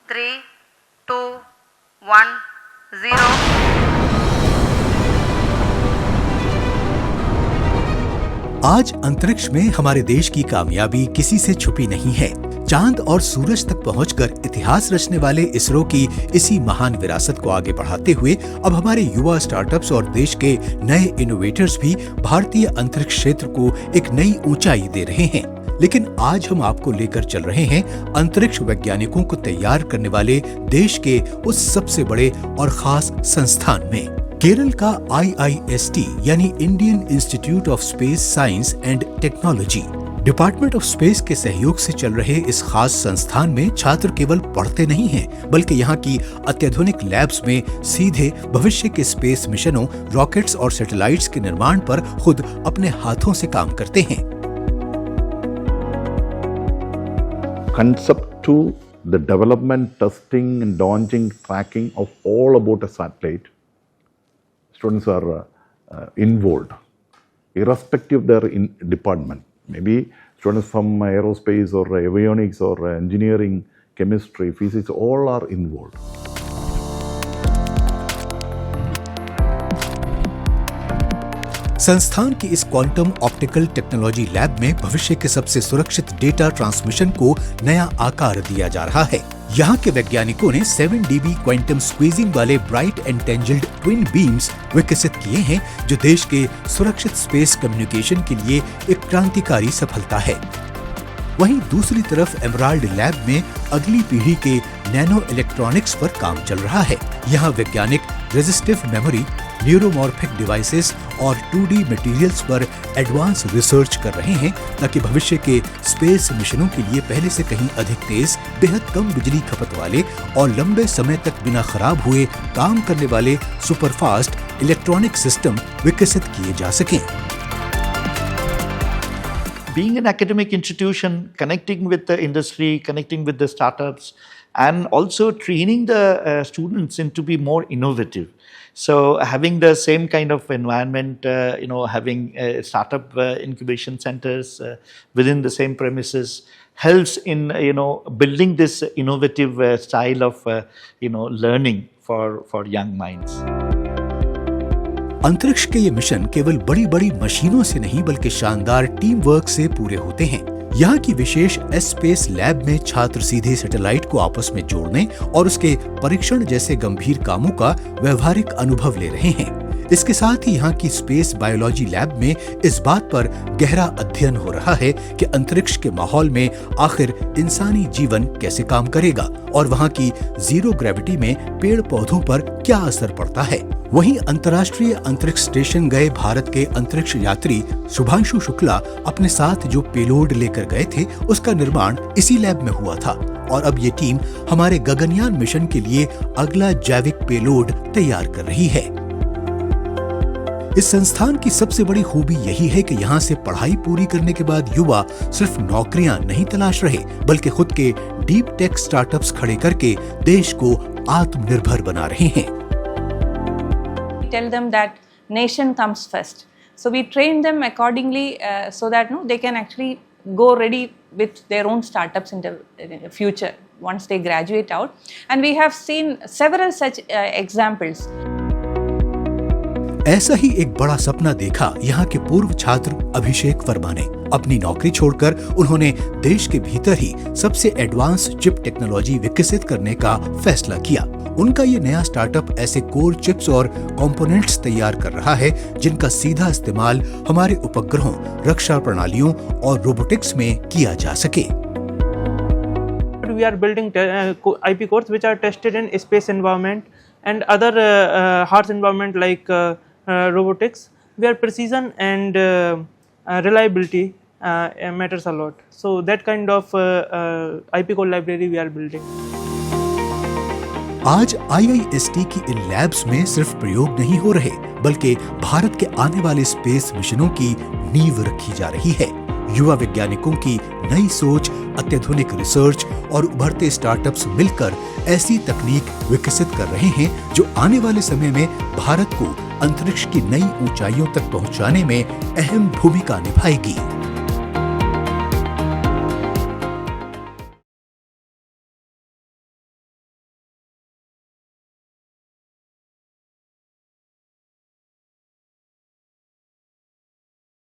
3, 2, 1, 0. आज अंतरिक्ष में हमारे देश की कामयाबी किसी से छुपी नहीं है। चांद और सूरज तक पहुंचकर इतिहास रचने वाले इसरो की इसी महान विरासत को आगे बढ़ाते हुए अब हमारे युवा स्टार्टअप्स और देश के नए इनोवेटर्स भी भारतीय अंतरिक्ष क्षेत्र को एक नई ऊंचाई दे रहे हैं। लेकिन आज हम आपको लेकर चल रहे हैं अंतरिक्ष वैज्ञानिकों को तैयार करने वाले देश के उस सबसे बड़े और खास संस्थान में। केरल का IIST यानी Indian institute of space science and technology department of space के सहयोग से चल रहे इस खास संस्थान में छात्र केवल पढ़ते नहीं हैं, बल्कि यहाँ की अत्याधुनिक लैब्स में सीधे भविष्य के स्पेस मिशनों, रॉकेट्स और सैटेलाइट्स के निर्माण पर खुद अपने हाथों से काम करते हैं। Concept to the development, testing and launching, tracking of all about a satellite, students are involved, irrespective of their department. Maybe students from aerospace or avionics or engineering, chemistry, physics, all are involved. संस्थान की इस quantum optical technology lab में भविष्य के सबसे सुरक्षित data transmission को नया आकार दिया जा रहा है। यहाँ के वैज्ञानिकों ने 7 dB क्वांटम स्क्वीजिंग वाले ब्राइट एंड टेंजल्ड ट्विन बीम्स विकसित किए हैं, जो देश के सुरक्षित स्पेस कम्युनिकेशन के लिए एक क्रांतिकारी सफलता है। वहीं दूसरी तरफ एमराल्ड लैब में अगली पीढ़ी के नैनो इलेक्ट्रॉनिक्स पर काम चल रहा है। यहाँ वैज्ञानिक रेजिस्टिव मेमोरी, न्यूरोमॉर्फिक डिवाइसेस और 2D मटेरियल्स पर एडवांस रिसर्च कर रहे हैं, ताकि भविष्य के स्पेस मिशनों के लिए पहले से कहीं अधिक तेज, बेहद कम बिजली खपत वाले और लंबे समय तक बिना खराब हुए काम करने वाले सुपरफास्ट इलेक्ट्रॉनिक सिस्टम विकसित किए जा सकें। Being an academic institution, connecting with the industry, connecting with the startups, and also training the students in to be more innovative. So having the same kind of environment, having startup incubation centers within the same premises helps in building this innovative style of learning for young minds. अंतरिक्ष के ये mission केवल बड़ी बड़ी मशीनों से नहीं, बल्कि शानदार टीम वर्क से पूरे होते हैं। यहाँ की विशेष स्पेस लैब में छात्र सीधे सैटेलाइट को आपस में जोड़ने और उसके परीक्षण जैसे गंभीर कामों का व्यवहारिक अनुभव ले रहे हैं। इसके साथ ही यहाँ की स्पेस बायोलॉजी लैब में इस बात पर गहरा अध्ययन हो रहा है कि अंतरिक्ष के माहौल में आखिर इंसानी जीवन कैसे काम करेगा और वहाँ की जीरो ग्रेविटी में पेड़ पौधों पर क्या असर पड़ता है। वहीं अंतर्राष्ट्रीय अंतरिक्ष स्टेशन गए भारत के अंतरिक्ष यात्री शुभांशु शुक्ला अपने साथ जो पेलोड लेकर गए थे, उसका निर्माण इसी लैब में हुआ था और अब ये टीम हमारे गगनयान मिशन के लिए अगला जैविक पेलोड तैयार कर रही है। इस संस्थान की सबसे बड़ी खूबी यही है कि यहाँ से पढ़ाई पूरी करने के बाद युवा सिर्फ नौकरियां नहीं तलाश रहे, बल्कि खुद के डीप टेक स्टार्टअप्स खड़े करके देश को आत्मनिर्भर बना रहे हैं। Tell them that nation comes first. So we train them accordingly so that they can actually go ready with their own startups in the future once they graduate out. And we have seen several such examples. ऐसा ही एक बड़ा सपना देखा यहाँ के पूर्व छात्र अभिषेक वर्मा ने। अपनी नौकरी छोड़कर उन्होंने देश के भीतर ही सबसे एडवांस चिप टेक्नोलॉजी विकसित करने का फैसला किया। उनका ये नया स्टार्टअप ऐसे कोर चिप्स और कंपोनेंट्स तैयार कर रहा है जिनका सीधा इस्तेमाल हमारे उपग्रहों, रक्षा प्रणालियों और रोबोटिक्स में किया जा सके। We are building IP cores which are tested in space environment and other harsh environment like robotics, where precision and reliability matters a lot. So that kind of IP core library we are building. आज IIST की इन labs में सिर्फ प्रयोग नहीं हो रहे, बल्कि भारत के आने वाले स्पेस मिशनों की नींव रखी जा रही है। युवा वैज्ञानिकों की नई सोच, अत्याधुनिक रिसर्च और उभरते स्टार्टअप्स मिलकर ऐसी तकनीक विकसित कर रहे हैं जो आने वाले समय में भारत को अंतरिक्ष की नई ऊंचाइयों तक पहुंचाने में अहम भूमिका निभाएगी।